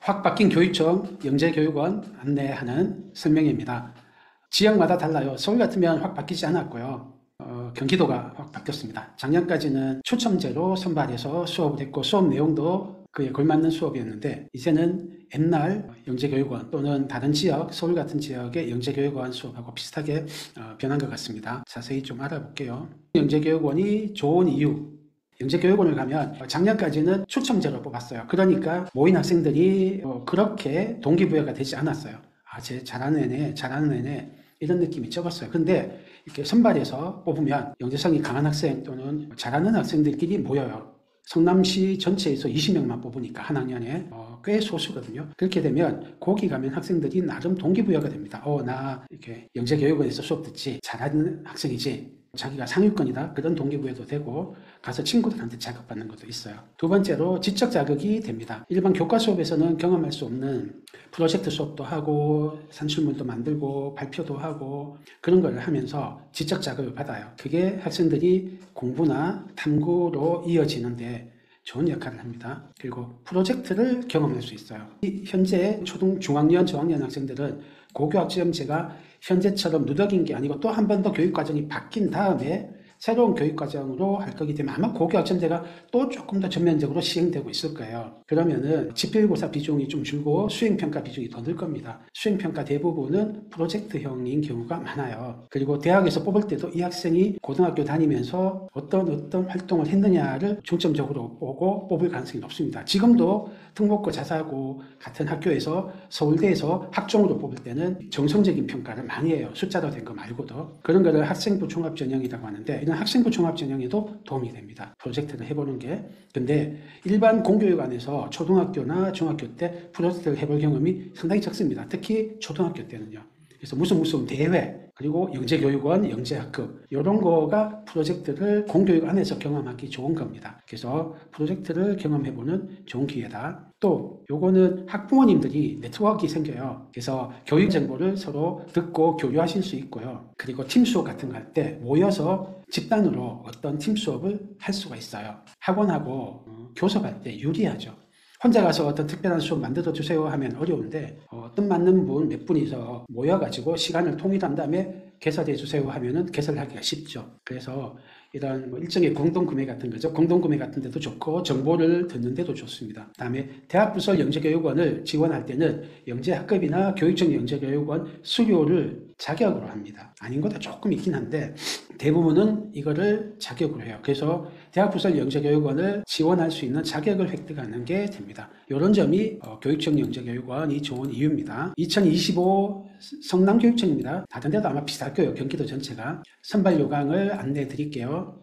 확 바뀐 교육청 영재교육원 안내하는 설명입니다. 지역마다 달라요. 서울 같으면 확 바뀌지 않았고요. 경기도가 확 바뀌었습니다. 작년까지는 추첨제로 선발해서 수업을 했고 수업 내용도 그에 걸맞는 수업이었는데 이제는 옛날 영재교육원 또는 다른 지역, 서울 같은 지역의 영재교육원 수업하고 비슷하게 변한 것 같습니다. 자세히 좀 알아볼게요. 영재교육원이 좋은 이유. 영재교육원을 가면 작년까지는 추첨제로 뽑았어요. 그러니까 모인 학생들이 그렇게 동기부여가 되지 않았어요. 쟤 잘하는 애네 이런 느낌이 적었어요. 근데 이렇게 선발해서 뽑으면 영재성이 강한 학생 또는 잘하는 학생들끼리 모여요. 성남시 전체에서 20명만 뽑으니까 한 학년에 꽤 소수거든요. 그렇게 되면 거기 가면 학생들이 나름 동기부여가 됩니다. 나 이렇게 영재교육원에서 수업 듣지, 잘하는 학생이지, 자기가 상위권이다, 그런 동기부여도 되고 가서 친구들한테 자극받는 것도 있어요. 두 번째로 지적 자극이 됩니다. 일반 교과 수업에서는 경험할 수 없는 프로젝트 수업도 하고 산출물도 만들고 발표도 하고 그런 걸 하면서 지적 자극을 받아요. 그게 학생들이 공부나 탐구로 이어지는데 좋은 역할을 합니다. 그리고 프로젝트를 경험할 수 있어요. 현재 중학년, 저학년 학생들은 고교학점제가 현재처럼 누더긴 게 아니고 또 한 번 더 교육과정이 바뀐 다음에 새로운 교육과정으로 할 거기 때문에 아마 고교학점제가 또 조금 더 전면적으로 시행되고 있을 거예요. 그러면은 집필고사 비중이 좀 줄고 수행평가 비중이 더 늘 겁니다. 수행평가 대부분은 프로젝트형인 경우가 많아요. 그리고 대학에서 뽑을 때도 이 학생이 고등학교 다니면서 어떤 활동을 했느냐를 중점적으로 보고 뽑을 가능성이 높습니다. 지금도 특목고 자사고 같은 학교에서 서울대에서 학종으로 뽑을 때는 정성적인 평가를 많이 해요. 숫자로 된 거 말고도. 그런 거를 학생부 종합전형이라고 하는데 이런 학생부 종합전형에도 도움이 됩니다. 프로젝트를 해보는 게. 근데 일반 공교육 안에서 초등학교나 중학교 때 프로젝트를 해볼 경험이 상당히 적습니다. 특히 초등학교 때는요. 그래서 무슨 대회, 그리고 영재교육원, 영재학급 이런 거가 프로젝트를 공교육 안에서 경험하기 좋은 겁니다. 그래서 프로젝트를 경험해보는 좋은 기회다. 또 요거는 학부모님들이 네트워크가 생겨요. 그래서 교육 정보를 서로 듣고 교류하실 수 있고요. 그리고 팀 수업 같은 거 할 때 모여서 집단으로 어떤 팀 수업을 할 수가 있어요. 학원하고 교섭할 때 유리하죠. 혼자 가서 어떤 특별한 수업 만들어 주세요 하면 어려운데 뜻맞는 분 몇 분이서 모여가지고 시간을 통일한 다음에 개설해 주세요 하면은 개설하기가 쉽죠. 그래서 이런 일종의 공동구매 같은 거죠. 공동구매 같은 데도 좋고 정보를 듣는 데도 좋습니다. 그다음에 대학부설 영재교육원을 지원할 때는 영재학급이나 교육청 영재교육원 수료를 자격으로 합니다. 아닌 것도 조금 있긴 한데 대부분은 이거를 자격으로 해요. 그래서 대학부설 영재교육원을 지원할 수 있는 자격을 획득하는 게 됩니다. 이런 점이 교육청 영재교육원이 좋은 이유입니다. 2025 성남교육청입니다. 다른 데도 아마 비슷할 거예요. 경기도 전체가. 선발 요강을 안내해 드릴게요.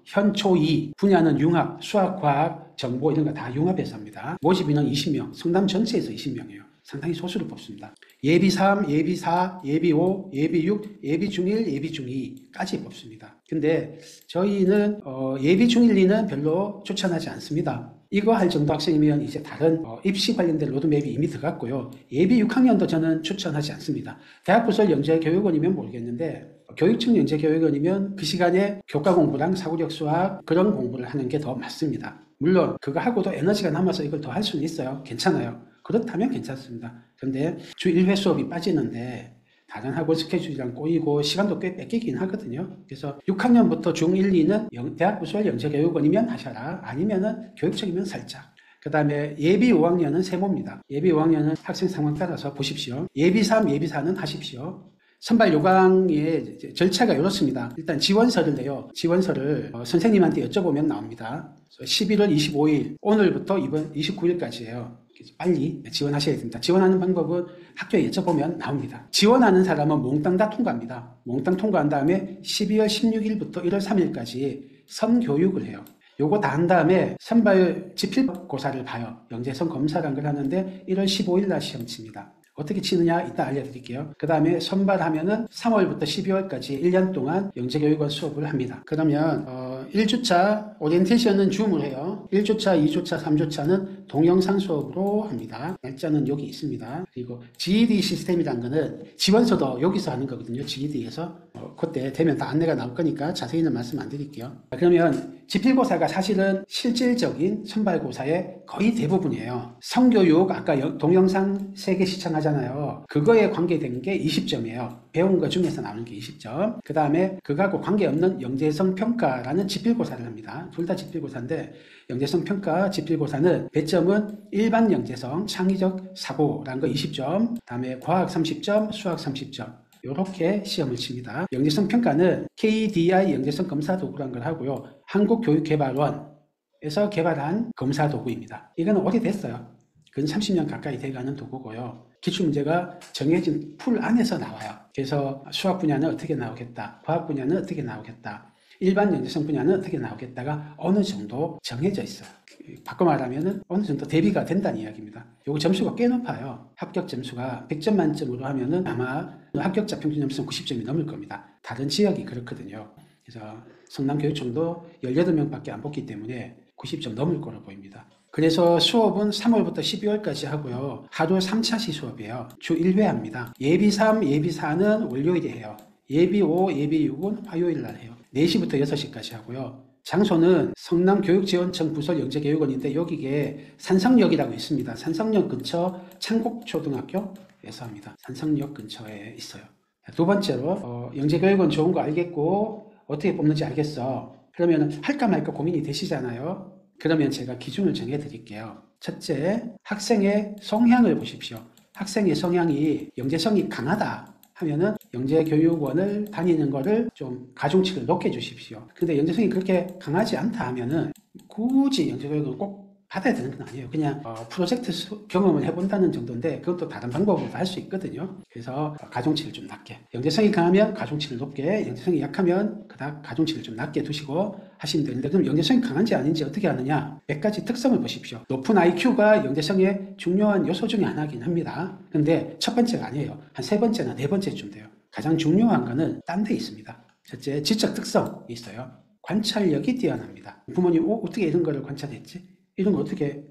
현 초2 분야는 융합, 수학, 과학, 정보 이런 거 다 융합해서 합니다. 모집 인원 20명, 성남 전체에서 20명이에요. 상당히 소수를 뽑습니다. 예비 3, 예비 4, 예비 5, 예비 6, 예비 중1, 예비 중2까지 뽑습니다. 근데 저희는 예비 중1, 2는 별로 추천하지 않습니다. 이거 할 정도 학생이면 이제 다른 입시 관련된 로드맵이 이미 들어갔고요. 예비 6학년도 저는 추천하지 않습니다. 대학부설 영재교육원이면 모르겠는데 교육청 영재교육원이면 그 시간에 교과 공부랑 사고력 수학 그런 공부를 하는 게 더 맞습니다. 물론 그거 하고도 에너지가 남아서 이걸 더 할 수는 있어요. 괜찮아요. 그렇다면 괜찮습니다. 그런데 주 1회 수업이 빠지는데 다른 학원 스케줄이랑 꼬이고 시간도 꽤 뺏기긴 하거든요. 그래서 6학년부터 중1, 2는 대학부설 영재교육원이면 하셔라. 아니면은 교육청이면 살짝. 그 다음에 예비 5학년은 세모입니다. 예비 5학년은 학생 상황 따라서 보십시오. 예비 3, 예비 4는 하십시오. 선발 요강의 절차가 이렇습니다. 일단 지원서를 내요. 지원서를 선생님한테 여쭤보면 나옵니다. 11월 25일, 오늘부터 이번 29일까지예요. 빨리 지원하셔야 됩니다. 지원하는 방법은 학교에 여쭤보면 나옵니다. 지원하는 사람은 몽땅 다 통과합니다. 몽땅 통과한 다음에 12월 16일부터 1월 3일까지 선교육을 해요. 요거 다 한 다음에 선발 지필고사를 봐요. 영재성 검사라는 걸 하는데 1월 15일 날 시험 칩니다. 어떻게 치느냐 이따 알려드릴게요. 그 다음에 선발하면은 3월부터 12월까지 1년 동안 영재교육원 수업을 합니다. 그러면 1주차 오리엔테이션은 줌으로 해요. 1주차, 2주차, 3주차는 동영상 수업으로 합니다. 날짜는 여기 있습니다. 그리고 GED 시스템이라는 거는 지원서도 여기서 하는 거거든요. GED에서. 그때 되면 다 안내가 나올 거니까 자세히는 말씀 안 드릴게요. 그러면 지필고사가 사실은 실질적인 선발고사의 거의 대부분이에요. 성교육, 아까 동영상 3개 시청하잖아요. 그거에 관계된 게 20점이에요. 배운 거 중에서 나오는 게 20점. 그 다음에 그거하고 관계없는 영재성 평가라는 지필고사를 합니다. 둘 다 지필고사인데 영재성 평가 지필고사는 배점은 일반 영재성, 창의적 사고라는 거 20점, 그 다음에 과학 30점, 수학 30점. 이렇게 시험을 칩니다. 영재성 평가는 KDI 영재성 검사 도구라는 걸 하고요. 한국교육개발원에서 개발한 검사 도구입니다. 이거는 오래됐어요. 그건 30년 가까이 돼가는 도구고요. 기출문제가 정해진 풀 안에서 나와요. 그래서 수학 분야는 어떻게 나오겠다, 과학 분야는 어떻게 나오겠다, 일반 영재성 분야는 어떻게 나오겠다가 어느 정도 정해져 있어요. 바꿔 말하면 어느 정도 대비가 된다는 이야기입니다. 요거 점수가 꽤 높아요. 합격 점수가 100점 만점으로 하면은 아마 합격자 평균 점수는 90점이 넘을 겁니다. 다른 지역이 그렇거든요. 그래서 성남교육청도 18명밖에 안 뽑기 때문에 90점 넘을 거로 보입니다. 그래서 수업은 3월부터 12월까지 하고요. 하루 3차시 수업이에요. 주 1회 합니다. 예비 3, 예비 4는 월요일에 해요. 예비 5, 예비 6은 화요일 날 해요. 4시부터 6시까지 하고요. 장소는 성남교육지원청 부설 영재교육원인데 여기에 산성역이라고 있습니다. 산성역 근처 창곡초등학교에서 합니다. 산성역 근처에 있어요. 두 번째로 영재교육원 좋은 거 알겠고 어떻게 뽑는지 알겠어. 그러면 할까 말까 고민이 되시잖아요. 그러면 제가 기준을 정해 드릴게요. 첫째, 학생의 성향을 보십시오. 학생의 성향이 영재성이 강하다 하면은 영재교육원을 다니는 거를 좀 가중치를 높게 주십시오. 근데 영재성이 그렇게 강하지 않다 하면은 굳이 영재교육을 꼭 받아야 되는 건 아니에요. 그냥 프로젝트 경험을 해본다는 정도인데 그것도 다른 방법으로 할 수 있거든요. 그래서 가중치를 좀 낮게, 영재성이 강하면 가중치를 높게, 영재성이 약하면 그닥 가중치를 좀 낮게 두시고 하시면 되는데, 그럼 영재성이 강한지 아닌지 어떻게 아느냐? 몇 가지 특성을 보십시오. 높은 IQ가 영재성의 중요한 요소 중에 하나긴 합니다. 근데 첫 번째가 아니에요. 한 세 번째나 네 번째쯤 돼요. 가장 중요한 거는 딴 데 있습니다. 첫째, 지적 특성이 있어요. 관찰력이 뛰어납니다. 부모님 어떻게 이런 거를 관찰했지? 이런 거 어떻게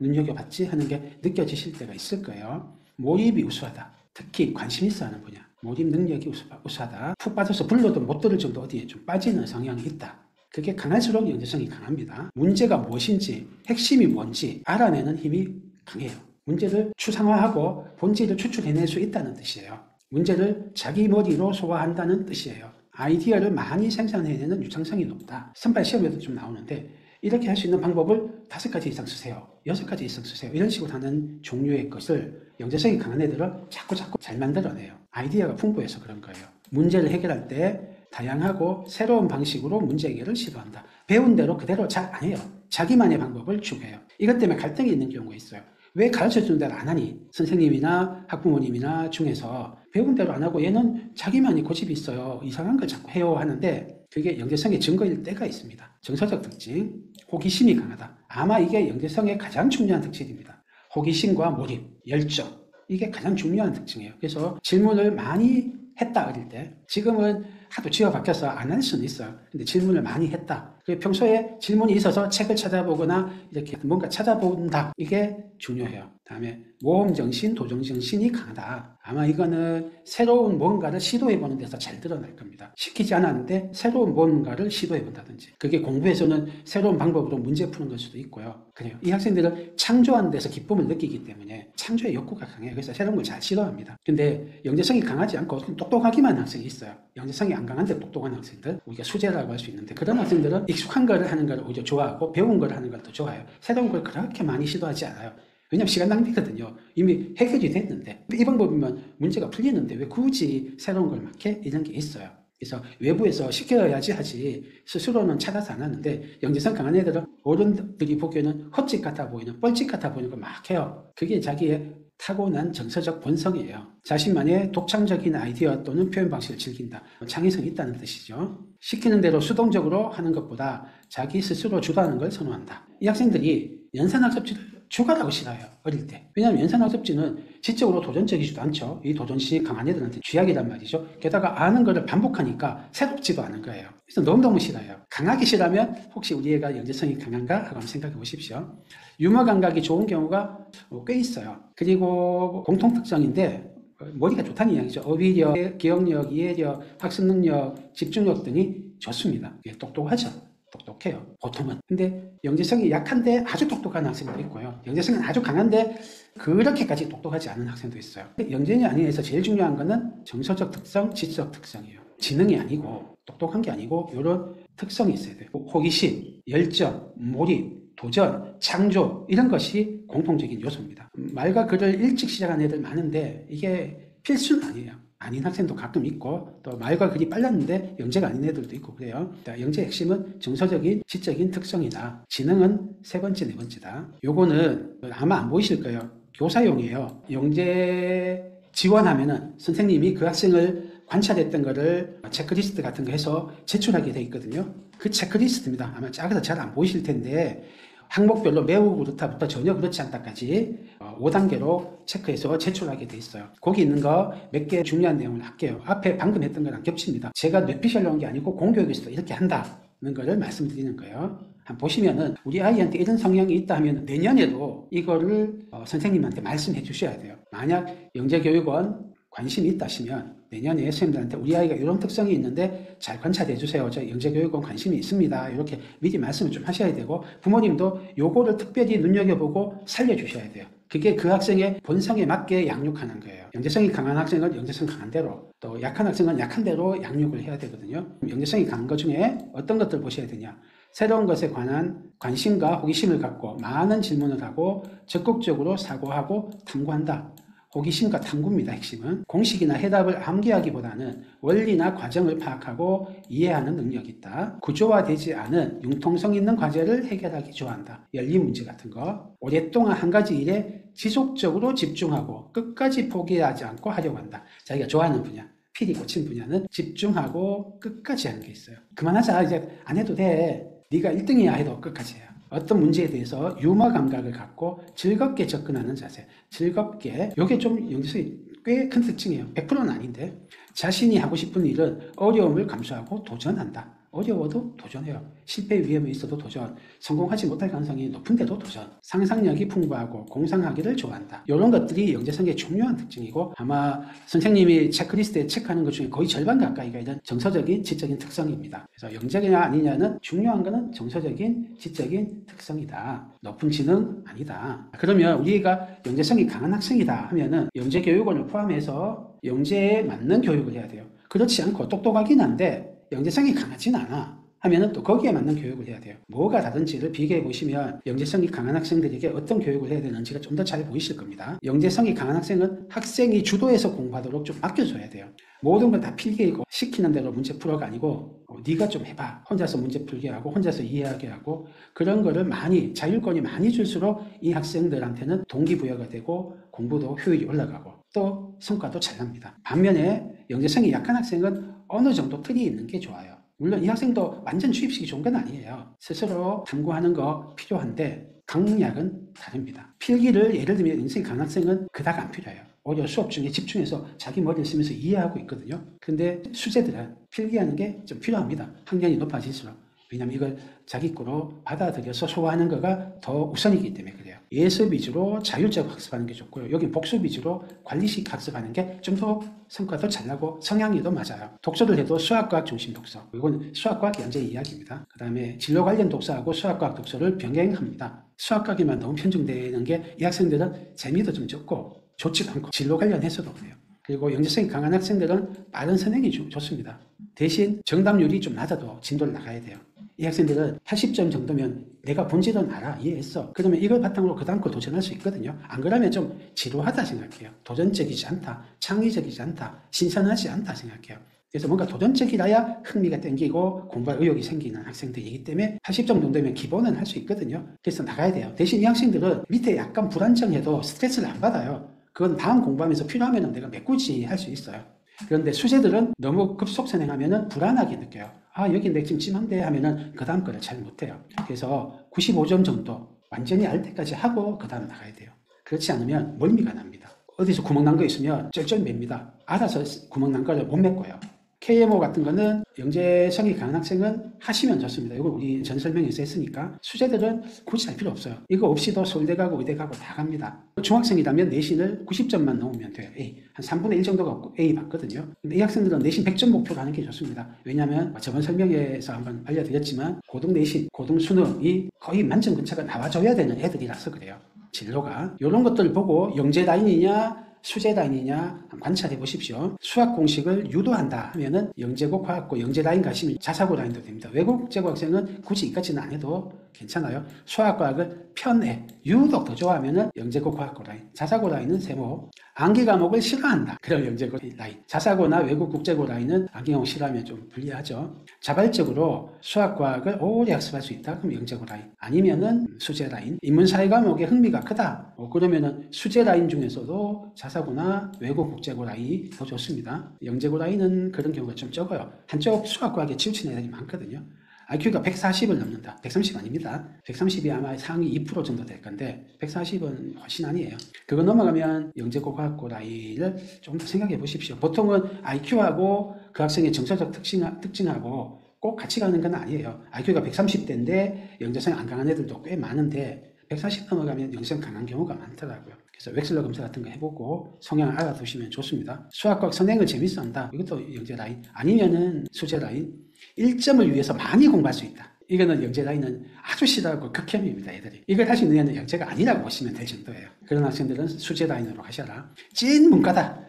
눈여겨봤지? 하는 게 느껴지실 때가 있을 거예요. 몰입이 우수하다. 특히 관심 있어 하는 분야. 몰입 능력이 우수하다. 푹 빠져서 불러도 못 들을 정도 어디에 좀 빠지는 성향이 있다. 그게 강할수록 영재성이 강합니다. 문제가 무엇인지, 핵심이 뭔지 알아내는 힘이 강해요. 문제를 추상화하고 본질을 추출해낼 수 있다는 뜻이에요. 문제를 자기 머리로 소화한다는 뜻이에요. 아이디어를 많이 생산해내는 유창성이 높다. 선발 시험에도 좀 나오는데 이렇게 할 수 있는 방법을 5가지 이상 쓰세요. 6가지 이상 쓰세요. 이런 식으로 하는 종류의 것을 영재성이 강한 애들은 자꾸 잘 만들어내요. 아이디어가 풍부해서 그런 거예요. 문제를 해결할 때 다양하고 새로운 방식으로 문제 해결을 시도한다. 배운 대로 그대로 잘 안 해요. 자기만의 방법을 추구해요. 이것 때문에 갈등이 있는 경우가 있어요. 왜 가르쳐주는 대로 안 하니? 선생님이나 학부모님이나 중에서 배운 대로 안 하고 얘는 자기만의 고집이 있어요. 이상한 걸 자꾸 해요 하는데 그게 영재성의 증거일 때가 있습니다. 정서적 특징, 호기심이 강하다. 아마 이게 영재성의 가장 중요한 특징입니다. 호기심과 몰입, 열정, 이게 가장 중요한 특징이에요. 그래서 질문을 많이 했다 어릴 때. 지금은 하도 지가 바뀌어서 안 할 수는 있어요. 근데 질문을 많이 했다. 평소에 질문이 있어서 책을 찾아보거나 이렇게 뭔가 찾아본다. 이게 중요해요. 다음에 모험정신, 도전정신이 강하다. 아마 이거는 새로운 뭔가를 시도해보는 데서 잘 드러날 겁니다. 시키지 않았는데 새로운 뭔가를 시도해본다든지. 그게 공부에서는 새로운 방법으로 문제 푸는 걸 수도 있고요. 그래요. 이 학생들은 창조하는 데서 기쁨을 느끼기 때문에 창조의 욕구가 강해요. 그래서 새로운 걸 잘 시도합니다. 근데 영재성이 강하지 않고 똑똑하기만 한 학생이 있어요. 영재성이 안 강한데 똑똑한 학생들, 우리가 수재라고 할 수 있는데 그런 학생들은 익숙한 걸 하는 걸 오히려 좋아하고 배운 걸 하는 걸 더 좋아해요. 새로운 걸 그렇게 많이 시도하지 않아요. 왜냐하면 시간 낭비거든요. 이미 해결이 됐는데 이 방법이면 문제가 풀리는데 왜 굳이 새로운 걸 막 해? 이런 게 있어요. 그래서 외부에서 시켜야지 하지 스스로는 찾아서 안 하는데 영재성 강한 애들은 어른들이 보기에는 헛짓 같아 보이는 뻘짓 같아 보이는 걸 막 해요. 그게 자기의 타고난 정서적 본성이에요. 자신만의 독창적인 아이디어 또는 표현 방식을 즐긴다. 창의성이 있다는 뜻이죠. 시키는 대로 수동적으로 하는 것보다 자기 스스로 주도하는 걸 선호한다. 이 학생들이 연산학습지를 죽어라고 싫어요. 어릴 때. 왜냐하면 연산학습지는 지적으로 도전적이지도 않죠. 이 도전심이 강한 애들한테 쥐약이란 말이죠. 게다가 아는 거를 반복하니까 새롭지도 않은 거예요. 그래서 너무너무 싫어요. 강하게 싫으면 혹시 우리 애가 영재성이 강한가? 하고 한번 생각해 보십시오. 유머 감각이 좋은 경우가 꽤 있어요. 그리고 공통특성인데 머리가 좋다는 이야기죠. 어휘력, 기억력, 이해력, 학습 능력, 집중력 등이 좋습니다. 똑똑하죠. 똑똑해요. 보통은. 근데 영재성이 약한데 아주 똑똑한 학생도 있고요. 영재성은 아주 강한데 그렇게까지 똑똑하지 않은 학생도 있어요. 영재이 아니에서 제일 중요한 거는 정서적 특성, 지적 특성이에요. 지능이 아니고 똑똑한 게 아니고 이런 특성이 있어야 돼요. 호기심, 열정, 몰입, 도전, 창조 이런 것이 공통적인 요소입니다. 말과 글을 일찍 시작한 애들 많은데 이게 필수는 아니에요. 아닌 학생도 가끔 있고 또 말과 글이 빨랐는데 영재가 아닌 애들도 있고 그래요. 영재의 핵심은 정서적인, 지적인 특성이다. 지능은 세 번째, 네 번째다. 요거는 아마 안 보이실 거예요. 교사용이에요. 영재 지원하면은 선생님이 그 학생을 관찰했던 거를 체크리스트 같은 거 해서 제출하게 돼 있거든요. 그 체크리스트입니다. 아마 작아서 잘 안 보이실 텐데 항목별로 매우 그렇다부터 전혀 그렇지 않다까지 5단계로 체크해서 제출하게 돼 있어요. 거기 있는 거 몇 개 중요한 내용을 할게요. 앞에 방금 했던 거랑 겹칩니다. 제가 뇌피셜로 한 게 아니고 공교육에서도 이렇게 한다는 거를 말씀드리는 거예요. 한번 보시면은 우리 아이한테 이런 성향이 있다 하면 내년에도 이거를 선생님한테 말씀해 주셔야 돼요. 만약 영재교육원 관심이 있다 하시면 내년에 선생님들한테 우리 아이가 이런 특성이 있는데 잘 관찰해 주세요. 저 영재교육원 관심이 있습니다. 이렇게 미리 말씀을 좀 하셔야 되고 부모님도 요거를 특별히 눈여겨보고 살려주셔야 돼요. 그게 그 학생의 본성에 맞게 양육하는 거예요. 영재성이 강한 학생은 영재성 강한 대로 또 약한 학생은 약한 대로 양육을 해야 되거든요. 영재성이 강한 것 중에 어떤 것들 보셔야 되냐. 새로운 것에 관한 관심과 호기심을 갖고 많은 질문을 하고 적극적으로 사고하고 탐구한다. 호기심과 탐구입니다. 핵심은 공식이나 해답을 암기하기보다는 원리나 과정을 파악하고 이해하는 능력이 있다. 구조화되지 않은 융통성 있는 과제를 해결하기 좋아한다. 열린 문제 같은 거. 오랫동안 한 가지 일에 지속적으로 집중하고 끝까지 포기하지 않고 하려고 한다. 자기가 좋아하는 분야. 필이 꽂힌 분야는 집중하고 끝까지 하는 게 있어요. 그만하자. 이제 안 해도 돼. 네가 1등이야 해도 끝까지 해요. 어떤 문제에 대해서 유머 감각을 갖고 즐겁게 접근하는 자세. 즐겁게. 이게 좀 영재성이 꽤 큰 특징이에요. 100%는 아닌데. 자신이 하고 싶은 일은 어려움을 감수하고 도전한다. 어려워도 도전해요. 실패 위험이 있어도 도전. 성공하지 못할 가능성이 높은데도 도전. 상상력이 풍부하고 공상하기를 좋아한다. 이런 것들이 영재성의 중요한 특징이고 아마 선생님이 체크리스트에 체크하는 것 중에 거의 절반 가까이가 이런 정서적인, 지적인 특성입니다. 그래서 영재냐 아니냐는 중요한 거는 정서적인, 지적인 특성이다. 높은 지능 아니다. 그러면 우리가 영재성이 강한 학생이다 하면은 영재교육원을 포함해서 영재에 맞는 교육을 해야 돼요. 그렇지 않고 똑똑하긴 한데 영재성이 강하진 않아 하면은 또 거기에 맞는 교육을 해야 돼요. 뭐가 다른지를 비교해 보시면 영재성이 강한 학생들에게 어떤 교육을 해야 되는지가 좀 더 잘 보이실 겁니다. 영재성이 강한 학생은 학생이 주도해서 공부하도록 좀 맡겨줘야 돼요. 모든 건 다 필기이고 시키는 대로 문제 풀어가 아니고 네가 좀 해봐. 혼자서 문제 풀게 하고 혼자서 이해하게 하고 그런 거를 많이 자율권이 많이 줄수록 이 학생들한테는 동기부여가 되고 공부도 효율이 올라가고 또 성과도 잘 납니다. 반면에 영재성이 약한 학생은 어느 정도 틀이 있는 게 좋아요. 물론 이 학생도 완전 주입식이 좋은 건 아니에요. 스스로 탐구하는 거 필요한데 강약은 다릅니다. 필기를 예를 들면 영재성이 강한 학생은 그닥 안 필요해요. 오히려 수업 중에 집중해서 자기 머리를 쓰면서 이해하고 있거든요. 근데 수재들은 필기하는 게 좀 필요합니다. 학년이 높아질수록. 왜냐하면 이걸 자기 거로 받아들여서 소화하는 거가 더 우선이기 때문에 그래요. 예습 위주로 자율적으로 학습하는 게 좋고요. 여긴 복습 위주로 관리식 학습하는 게 좀 더 성과도 잘 나고 성향에도 맞아요. 독서를 해도 수학과학 중심 독서. 이건 수학과학 연재의 이야기입니다. 그 다음에 진로 관련 독서하고 수학과학 독서를 병행합니다. 수학과학에만 너무 편중되는 게 이 학생들은 재미도 좀 적고 좋지도 않고 진로 관련해서도 그래요. 그리고 영재성이 강한 학생들은 빠른 선행이 좋습니다. 대신 정답률이 좀 낮아도 진도를 나가야 돼요. 이 학생들은 80점 정도면 내가 본질은 알아, 이해했어. 그러면 이걸 바탕으로 그 다음 거 도전할 수 있거든요. 안 그러면 좀 지루하다 생각해요. 도전적이지 않다, 창의적이지 않다, 신선하지 않다 생각해요. 그래서 뭔가 도전적이라야 흥미가 땡기고 공부할 의욕이 생기는 학생들이기 때문에 80점 정도면 기본은 할 수 있거든요. 그래서 나가야 돼요. 대신 이 학생들은 밑에 약간 불안정해도 스트레스를 안 받아요. 그건 다음 공부하면서 필요하면 내가 메꾸지 할 수 있어요. 그런데 수재들은 너무 급속선행하면 불안하게 느껴요. 아, 여기 내 지금 찜한데 하면은 그 다음 거를 잘 못해요. 그래서 95점 정도 완전히 알 때까지 하고 그 다음 나가야 돼요. 그렇지 않으면 멀미가 납니다. 어디서 구멍 난 거 있으면 쩔쩔 맵니다. 알아서 구멍 난 거를 못 메꿔요. KMO 같은 거는 영재성이 강한 학생은 하시면 좋습니다. 이거 우리 전 설명에서 했으니까 수재들은 굳이 할 필요 없어요. 이거 없이도 서울대 가고 의대 가고 다 갑니다. 중학생이라면 내신을 90점만 넣으면 돼요. A. 한 3분의 1 정도가 A 받거든요. 근데 이 학생들은 내신 100점 목표로 하는 게 좋습니다. 왜냐하면 저번 설명에서 한번 알려드렸지만 고등 내신, 고등 수능이 거의 만점 근처가 나와줘야 되는 애들이라서 그래요. 진로가. 이런 것들을 보고 영재 라인이냐 수재 라인이냐 한번 관찰해 보십시오. 수학 공식을 유도한다 하면은 영재고 과학고 영재 라인 가시면 자사고 라인도 됩니다. 외국 국제고 학생은 굳이 이까지는 안 해도 괜찮아요. 수학 과학을 편해 유독 더 좋아하면은 영재고 과학고 라인, 자사고 라인은 세모. 암기 과목을 싫어한다. 그럼 영재고 라인. 자사고나 외국 국제고 라인은 암기 과목 싫어하면 좀 불리하죠. 자발적으로 수학 과학을 오래 학습할 수 있다. 그럼 영재고 라인. 아니면은 수재 라인. 인문사회 과목에 흥미가 크다. 그러면은 수재 라인 중에서도 자사고나 외국 국제고 라인이 더 좋습니다. 영재고 라인은 그런 경우가 좀 적어요. 한쪽 수학 과학에 치우친 애들이 많거든요. IQ가 140을 넘는다. 130 아닙니다. 130이 아마 상위 2% 정도 될 건데 140은 훨씬 아니에요. 그거 넘어가면 영재고 과학고 라인을 조금 더 생각해 보십시오. 보통은 IQ하고 그 학생의 정서적 특징하고 꼭 같이 가는 건 아니에요. IQ가 130대인데 영재성이 안 강한 애들도 꽤 많은데 140 넘어가면 영재성 강한 경우가 많더라고요. 그래서 웩슬러 검사 같은 거 해보고 성향을 알아두시면 좋습니다. 수학과 선행을 재밌어 한다. 이것도 영재 라인. 아니면은 수재 라인. 1점을 위해서 많이 공부할 수 있다. 이거는 영재 라인은 아주 싫어하고 극혐입니다. 애들이. 이걸 할 수 있는 애는 영재가 아니라고 보시면 될 정도예요. 그런 학생들은 수재 라인으로 가셔라. 찐 문과다.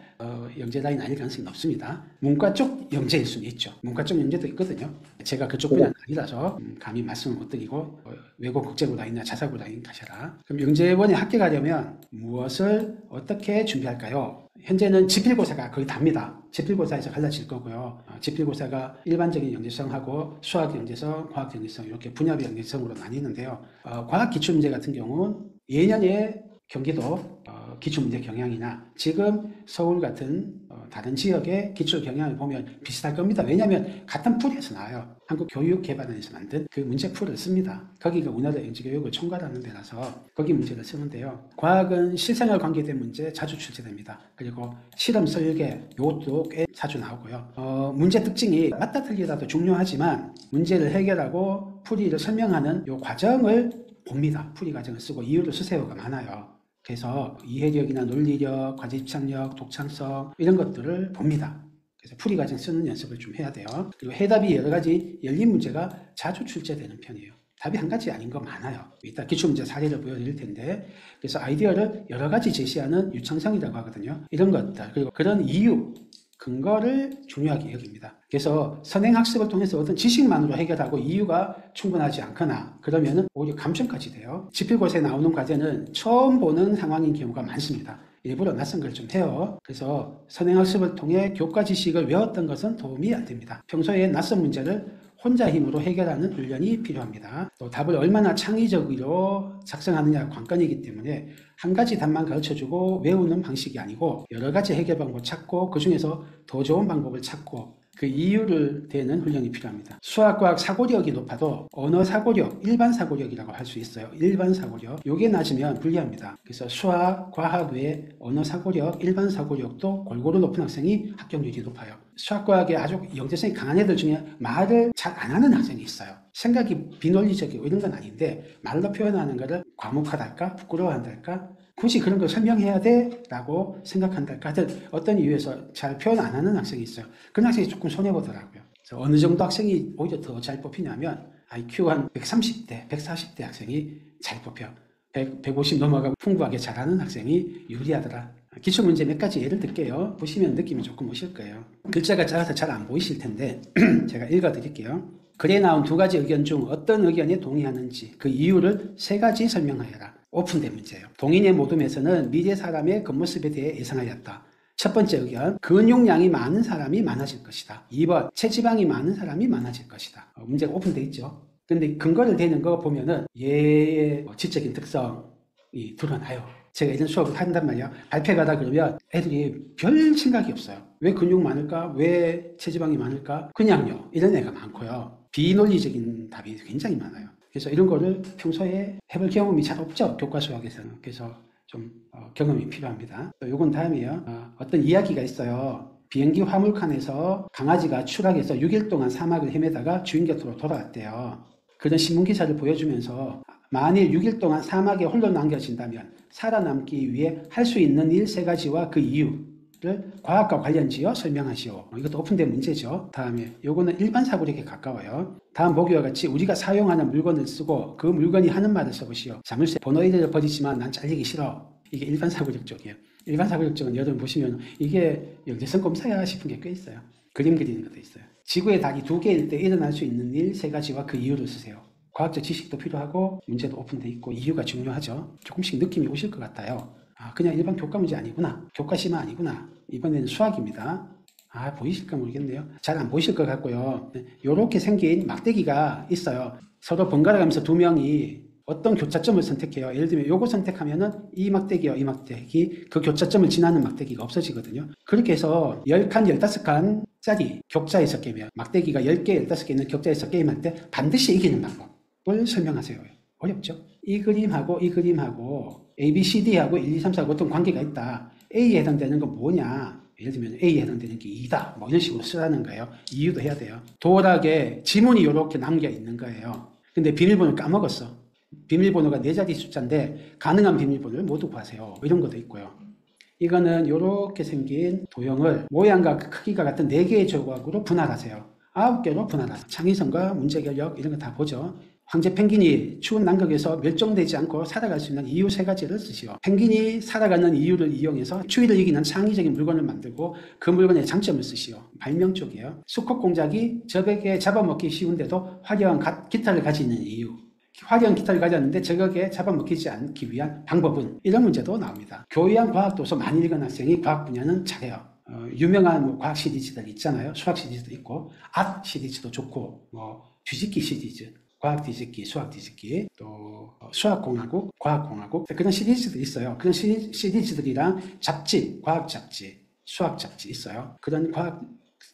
영재 라인 아닐 가능성이 높습니다. 문과 쪽 영재일 수는 있죠. 문과 쪽 영재도 있거든요. 제가 그쪽 분야는 아니라서 감히 말씀을 못 드리고 외국 국제고 라인이나 자사고 라인 가셔라. 그럼 영재원에 합격하려면 무엇을 어떻게 준비할까요? 현재는 지필고사가 거의 답니다. 지필고사에서 갈라질 거고요. 지필고사가 일반적인 영재성하고 수학 영재성, 과학 영재성 이렇게 분야별 영재성으로 나뉘는데요. 과학 기출문제 같은 경우는 예년에 경기도 기출문제 경향이나 지금 서울 같은 다른 지역의 기출 경향을 보면 비슷할 겁니다. 왜냐하면 같은 풀에서 나와요. 한국교육개발원에서 만든 그 문제풀을 씁니다. 거기가 우리나라 영재교육을 총괄하는 데라서 거기 문제를 쓰는데요. 과학은 실생활 관계된 문제 자주 출제됩니다. 그리고 실험 설계 이것도 꽤 자주 나오고요. 문제 특징이 맞다 틀리다도 중요하지만 문제를 해결하고 풀이를 설명하는 이 과정을 봅니다. 풀이 과정을 쓰고 이유를 쓰세요가 많아요. 그래서 이해력이나 논리력, 과제 집착력, 독창성 이런 것들을 봅니다. 그래서 풀이 과정 쓰는 연습을 좀 해야 돼요. 그리고 해답이 여러 가지 열린 문제가 자주 출제되는 편이에요. 답이 한 가지 아닌 거 많아요. 이따 기출문제 사례를 보여드릴 텐데 그래서 아이디어를 여러 가지 제시하는 유창성이라고 하거든요. 이런 것들 그리고 그런 이유 근거를 중요하게 여깁니다. 그래서 선행학습을 통해서 어떤 지식만으로 해결하고 이유가 충분하지 않거나 그러면은 오히려 감점까지 돼요. 지필고사에 나오는 과제는 처음 보는 상황인 경우가 많습니다. 일부러 낯선 걸 좀 해요. 그래서 선행학습을 통해 교과 지식을 외웠던 것은 도움이 안 됩니다. 평소에 낯선 문제를 혼자 힘으로 해결하는 훈련이 필요합니다. 또 답을 얼마나 창의적으로 작성하느냐가 관건이기 때문에 한 가지 답만 가르쳐주고 외우는 방식이 아니고 여러 가지 해결 방법을 찾고 그 중에서 더 좋은 방법을 찾고 그 이유를 대는 훈련이 필요합니다. 수학과학 사고력이 높아도 언어 사고력, 일반 사고력이라고 할 수 있어요. 일반 사고력. 요게 낮으면 불리합니다. 그래서 수학, 과학 외에 언어 사고력, 일반 사고력도 골고루 높은 학생이 합격률이 높아요. 수학과학에 아주 영재성이 강한 애들 중에 말을 잘 안 하는 학생이 있어요. 생각이 비논리적이고 이런 건 아닌데 말로 표현하는 거를 과묵하달까? 부끄러워한달까? 굳이 그런 걸 설명해야 돼? 라고 생각한달까? 하여튼 어떤 이유에서 잘 표현 안 하는 학생이 있어요. 그런 학생이 조금 손해보더라고요. 그래서 어느 정도 학생이 오히려 더 잘 뽑히냐면 IQ 한 130대, 140대 학생이 잘 뽑혀. 150 넘어가고 풍부하게 잘하는 학생이 유리하더라. 기출문제 몇 가지 예를 들게요. 보시면 느낌이 조금 오실 거예요. 글자가 작아서 잘 안 보이실 텐데 제가 읽어드릴게요. 글에 나온 두 가지 의견 중 어떤 의견에 동의하는지 그 이유를 세 가지 설명하여라. 오픈된 문제예요. 동인의 모둠에서는 미래 사람의 겉모습에 대해 예상하였다. 첫 번째 의견, 근육량이 많은 사람이 많아질 것이다. 2번, 체지방이 많은 사람이 많아질 것이다. 문제가 오픈되어 있죠. 근데 근거를 대는 거 보면은 얘의 지적인 특성이 드러나요. 제가 이런 수업을 한단 말이야. 발표가다 그러면 애들이 별 생각이 없어요. 왜 근육 많을까? 왜 체지방이 많을까? 그냥요. 이런 애가 많고요. 비논리적인 답이 굉장히 많아요. 그래서 이런 거를 평소에 해볼 경험이 잘 없죠. 교과 수학에서는. 그래서 좀 경험이 필요합니다. 또 요건 다음이에요. 어떤 이야기가 있어요. 비행기 화물칸에서 강아지가 추락해서 6일 동안 사막을 헤매다가 주인 곁으로 돌아왔대요. 그런 신문기사를 보여주면서 만일 6일 동안 사막에 홀로 남겨진다면 살아남기 위해 할 수 있는 일 3가지와 그 이유를 과학과 관련지어 설명하시오. 이것도 오픈된 문제죠. 다음에 요거는 일반 사고력에 가까워요. 다음 보기와 같이 우리가 사용하는 물건을 쓰고 그 물건이 하는 말을 써보시오. 자물쇠 번호 1을 버리지만 난 잘리기 싫어. 이게 일반 사고력 쪽이에요. 일반 사고력 쪽은 여러분 보시면 이게 영재성 검사야 싶은 게 꽤 있어요. 그림 그리는 것도 있어요. 지구의 달이 2개일 때 일어날 수 있는 일 3가지와 그 이유를 쓰세요. 과학적 지식도 필요하고 문제도 오픈되어 있고 이유가 중요하죠. 조금씩 느낌이 오실 것 같아요. 그냥 일반 교과 문제 아니구나. 교과시만 아니구나. 이번에는 수학입니다. 보이실까 모르겠네요. 잘 안 보이실 것 같고요. 이렇게 생긴 막대기가 있어요. 서로 번갈아 가면서 2명이 어떤 교차점을 선택해요. 예를 들면 요거 선택하면은 이 막대기와 이 막대기, 그 교차점을 지나는 막대기가 없어지거든요. 그렇게 해서 10칸, 15칸짜리 격자에서 게임해요. 막대기가 10개, 15개 있는 격자에서 게임할 때 반드시 이기는 방법을 설명하세요. 어렵죠? 이 그림하고 이 그림하고 A, B, C, D하고 1, 2, 3, 4 어떤 관계가 있다. A에 해당되는 건 뭐냐? 예를 들면 A에 해당되는 게 2다. 뭐 이런 식으로 쓰라는 거예요. 이유도 해야 돼요. 도어락에 지문이 이렇게 남겨 있는 거예요. 근데 비밀번호를 까먹었어. 비밀번호가 4자리 숫자인데 가능한 비밀번호를 모두 구하세요. 이런 것도 있고요. 이거는 이렇게 생긴 도형을 모양과 크기가 같은 4개의 조각으로 분할하세요. 9개로 분할하세요. 창의성과 문제결력 이런 거 다 보죠. 황제 펭귄이 추운 남극에서 멸종되지 않고 살아갈 수 있는 이유 3가지를 쓰시오. 펭귄이 살아가는 이유를 이용해서 추위를 이기는 창의적인 물건을 만들고 그 물건의 장점을 쓰시오. 발명 쪽이에요. 수컷 공작이 적에게 잡아먹기 쉬운데도 화려한 기타를 가지는 이유. 화려한 기타를 가졌는데 적에게 잡아먹히지 않기 위한 방법은? 이런 문제도 나옵니다. 교양 과학 도서 많이 읽은 학생이 과학 분야는 잘해요. 유명한 과학 시리즈들 있잖아요. 수학 시리즈도 있고 앗 시리즈도 좋고 뒤집기 시리즈, 과학 뒤집기, 수학 뒤집기, 또 수학공학국, 과학공학국 그런 시리즈들이 있어요. 그런 시리즈들이랑 잡지, 과학 잡지, 수학 잡지 있어요. 그런 과학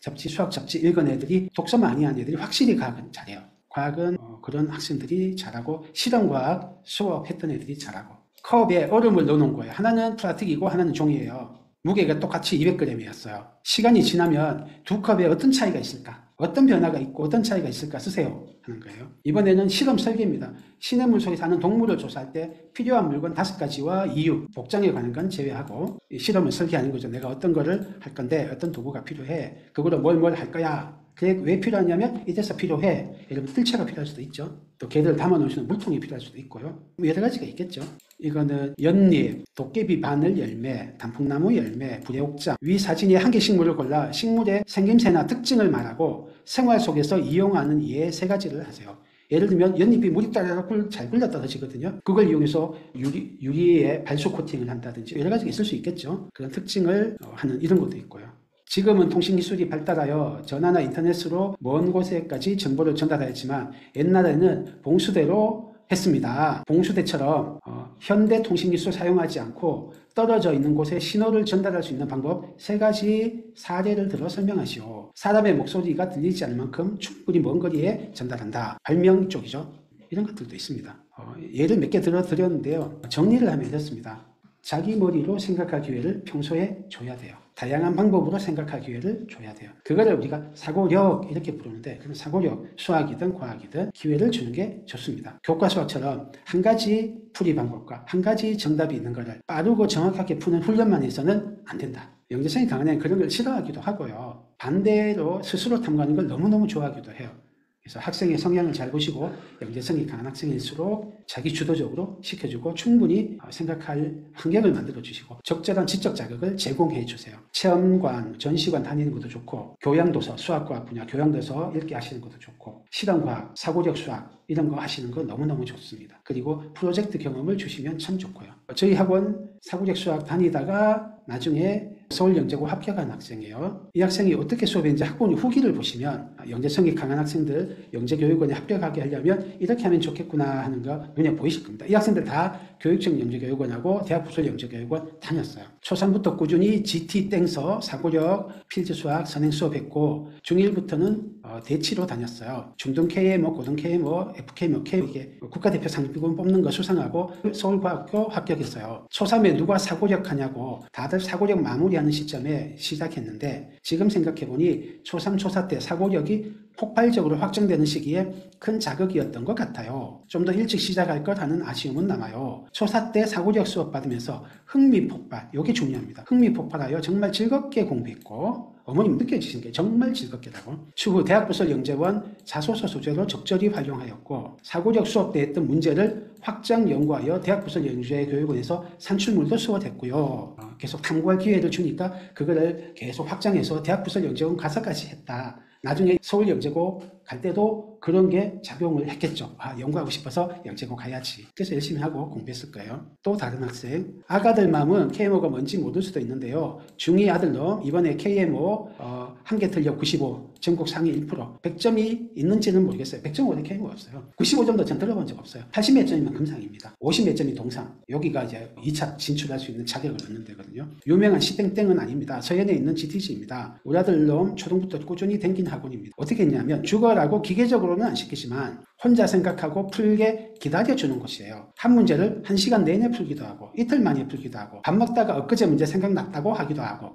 잡지, 수학 잡지 읽은 애들이 독서 많이 한 애들이 확실히 과학은 잘해요. 과학은 그런 학생들이 잘하고 실험과학 수업했던 애들이 잘하고 컵에 얼음을 넣어놓은 거예요. 하나는 플라스틱이고 하나는 종이에요. 무게가 똑같이 200g이었어요. 시간이 지나면 2컵에 어떤 차이가 있을까? 어떤 변화가 있고 어떤 차이가 있을까 쓰세요 하는 거예요. 이번에는 실험 설계입니다. 시냇물 속에 사는 동물을 조사할 때 필요한 물건 5가지와 이유, 복장에 관한 건 제외하고 실험을 설계하는 거죠. 내가 어떤 거를 할 건데 어떤 도구가 필요해. 그거로 뭘 할 거야. 그게 왜 필요하냐면 이래서 필요해. 예를 들면 뜰채가 필요할 수도 있죠. 또 개들 담아놓을 수 있는 물통이 필요할 수도 있고요. 여러 가지가 있겠죠. 이거는 연잎, 도깨비 바늘 열매, 단풍나무 열매, 불의옥자. 위 사진에 한 개 식물을 골라 식물의 생김새나 특징을 말하고 생활 속에서 이용하는 예 3가지를 하세요. 예를 들면 연잎이 물이 따라서 잘 굴러 떨어지거든요. 그걸 이용해서 유리에 발수 코팅을 한다든지 여러 가지가 있을 수 있겠죠. 그런 특징을 하는 이런 것도 있고요. 지금은 통신기술이 발달하여 전화나 인터넷으로 먼 곳에까지 정보를 전달하였지만 옛날에는 봉수대로 했습니다. 봉수대처럼 현대 통신기술 사용하지 않고 떨어져 있는 곳에 신호를 전달할 수 있는 방법 3가지 사례를 들어 설명하시오. 사람의 목소리가 들리지 않을 만큼 충분히 먼 거리에 전달한다. 발명 쪽이죠. 이런 것들도 있습니다. 예를 몇 개 들어드렸는데요. 정리를 하면 이렇습니다. 자기 머리로 생각할 기회를 평소에 줘야 돼요. 다양한 방법으로 생각할 기회를 줘야 돼요. 그거를 우리가 사고력 이렇게 부르는데 그런 사고력, 수학이든 과학이든 기회를 주는 게 좋습니다. 교과 수학처럼 한 가지 풀이 방법과 한 가지 정답이 있는 거를 빠르고 정확하게 푸는 훈련만 해서는 안 된다. 영재성이 강한 애는 그런 걸 싫어하기도 하고요. 반대로 스스로 탐구하는 걸 너무너무 좋아하기도 해요. 그래서 학생의 성향을 잘 보시고 영재성이 강한 학생일수록 자기 주도적으로 시켜주고 충분히 생각할 환경을 만들어 주시고 적절한 지적 자극을 제공해 주세요. 체험관, 전시관 다니는 것도 좋고 교양도서, 수학과학 분야 교양도서 읽기 하시는 것도 좋고 실험과학, 사고력 수학 이런 거 하시는 거 너무너무 좋습니다. 그리고 프로젝트 경험을 주시면 참 좋고요. 저희 학원 사고력 수학 다니다가 나중에 서울영재고 합격한 학생이에요. 이 학생이 어떻게 수업했는지 학부모 후기를 보시면 영재성이 강한 학생들 영재교육원에 합격하게 하려면 이렇게 하면 좋겠구나 하는 거 눈에 보이실 겁니다. 이 학생들 다 교육청 영재교육원하고 대학부설 영재교육원 다녔어요. 초3부터 꾸준히 GT 땡서, 사고력, 필드 수학, 선행 수업했고 중1부터는 대치로 다녔어요. 중등 KMO, 고등 KMO, FKMO, K 이게 국가대표 상비군 뽑는 거 수상하고 서울과학교 합격했어요. 초3에 누가 사고력 하냐고 다들 사고력 마무리하는 시점에 시작했는데 지금 생각해보니 초3, 초4 때 사고력이 폭발적으로 확정되는 시기에 큰 자극이었던 것 같아요. 좀 더 일찍 시작할 것 하는 아쉬움은 남아요. 초4 때 사고력 수업 받으면서 흥미 폭발, 이게 중요합니다. 흥미 폭발하여 정말 즐겁게 공부했고 어머님 느껴지신 게 정말 즐겁게라고. 추후 대학부설 영재원 자소서 소재로 적절히 활용하였고 사고력 수업 때 했던 문제를 확장 연구하여 대학부설 영재교육원에서 산출물도 수업했고요. 계속 탐구할 기회를 주니까 그거를 계속 확장해서 대학부설 영재원 가서까지 했다. 나중에 서울영재고 갈 때도 그런 게 작용을 했겠죠. 연구하고 싶어서 영재고 가야지. 그래서 열심히 하고 공부했을 거예요. 또 다른 학생. 아가들 마음은 KMO가 뭔지 모를 수도 있는데요. 중2 아들놈 이번에 KMO 한 개 틀려 95, 전국 상위 1%. 100점이 있는지는 모르겠어요. 100점 원래 KMO가 없어요. 95점도 전 들어본 적 없어요. 80몇 점이면 금상입니다. 50몇 점이 동상. 여기가 이제 2차 진출할 수 있는 자격을 얻는 데거든요. 유명한 시땡땡은 아닙니다. 서현에 있는 GTC입니다. 우리 아들놈 초등부터 꾸준히 댕긴 학원입니다. 어떻게 했냐면 죽어라고 기계적으로는 안 시키지만 혼자 생각하고 풀게 기다려주는 곳이에요. 한 문제를 1시간 내내 풀기도 하고 이틀 만에 풀기도 하고 밥 먹다가 엊그제 문제 생각났다고 하기도 하고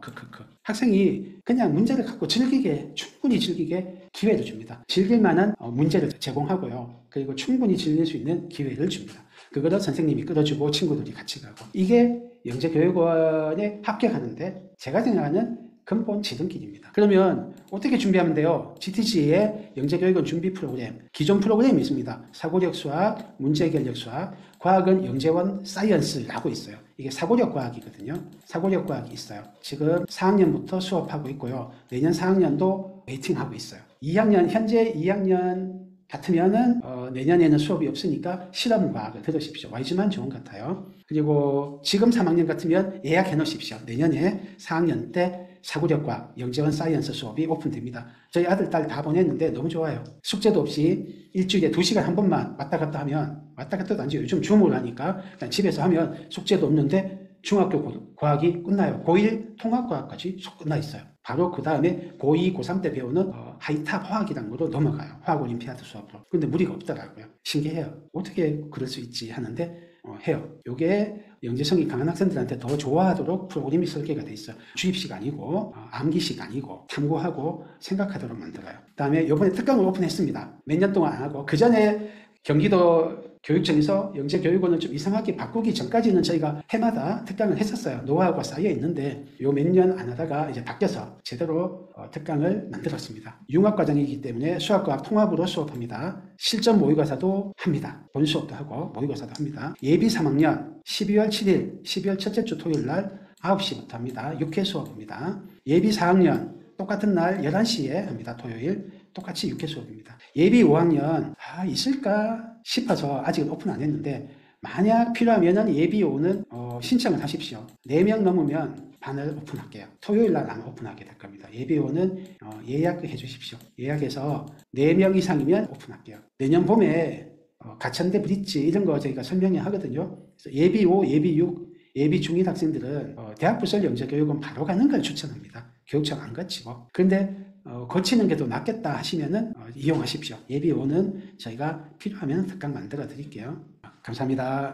학생이 그냥 문제를 갖고 즐기게 충분히 즐기게 기회를 줍니다. 즐길 만한 문제를 제공하고요. 그리고 충분히 즐길 수 있는 기회를 줍니다. 그거를 선생님이 끌어주고 친구들이 같이 가고 이게 영재교육원에 합격하는데 제가 생각하는 근본 지름길입니다. 그러면 어떻게 준비하면 돼요? GTC의 영재교육원 준비 프로그램, 기존 프로그램이 있습니다. 사고력 수학, 문제해결력 수학, 과학은 영재원 사이언스라고 있어요. 이게 사고력 과학이거든요. 사고력 과학이 있어요. 지금 4학년부터 수업하고 있고요. 내년 4학년도 웨이팅하고 있어요. 2학년, 현재 2학년 같으면은 내년에는 수업이 없으니까 실험과학을 들으십시오. Y지만 좋은 것 같아요. 그리고 지금 3학년 같으면 예약해 놓으십시오. 내년에 4학년 때 사고력과학, 영재원 사이언스 수업이 오픈됩니다. 저희 아들, 딸 다 보냈는데 너무 좋아요. 숙제도 없이 일주일에 2시간 한 번만 왔다 갔다 하면 왔다 갔다도 아니죠. 요즘 줌을 하니까 그냥 집에서 하면 숙제도 없는데 중학교 과학이 끝나요. 고1 통합과학까지 끝나 있어요. 바로 그 다음에 고2, 고3 때 배우는 하이탑 화학이라는 거로 넘어가요. 화학 올림피아드 수업으로. 근데 무리가 없더라고요. 신기해요. 어떻게 그럴 수 있지 하는데 해요. 요게 영재성이 강한 학생들한테 더 좋아하도록 프로그램이 설계가 돼 있어요. 주입식 아니고 암기식 아니고 탐구하고 생각하도록 만들어요. 그 다음에 요번에 특강을 오픈했습니다. 몇 년 동안 안 하고 그 전에 경기도 교육청에서 영재교육원을 좀 이상하게 바꾸기 전까지는 저희가 해마다 특강을 했었어요. 노하우가 쌓여 있는데 요 몇 년 안 하다가 이제 바뀌어서 제대로 특강을 만들었습니다. 융합과정이기 때문에 수학과학 통합으로 수업합니다. 실전 모의고사도 합니다. 본 수업도 하고 모의고사도 합니다. 예비 3학년 12월 7일 12월 첫째 주 토요일 날 9시부터 합니다. 6회 수업입니다. 예비 4학년 똑같은 날 11시에 합니다. 토요일 똑같이 6회 수업입니다. 예비 5학년 있을까 싶어서 아직은 오픈 안 했는데 만약 필요하면 예비 5는 신청을 하십시오. 4명 넘으면 반을 오픈할게요. 토요일 날 아마 오픈하게 될 겁니다. 예비 5는 예약해 주십시오. 예약해서 4명 이상이면 오픈할게요. 내년 봄에 가천대 브릿지 이런 거 저희가 설명을 하거든요. 그래서 예비 5, 예비 6, 예비 중1 학생들은 대학부설 영재교육원 바로 가는 걸 추천합니다. 교육청 안 거치고. 그런데 거치는 게 더 낫겠다 하시면은 이용하십시오. 예비 5는 저희가 필요하면 특강 만들어 드릴게요. 감사합니다.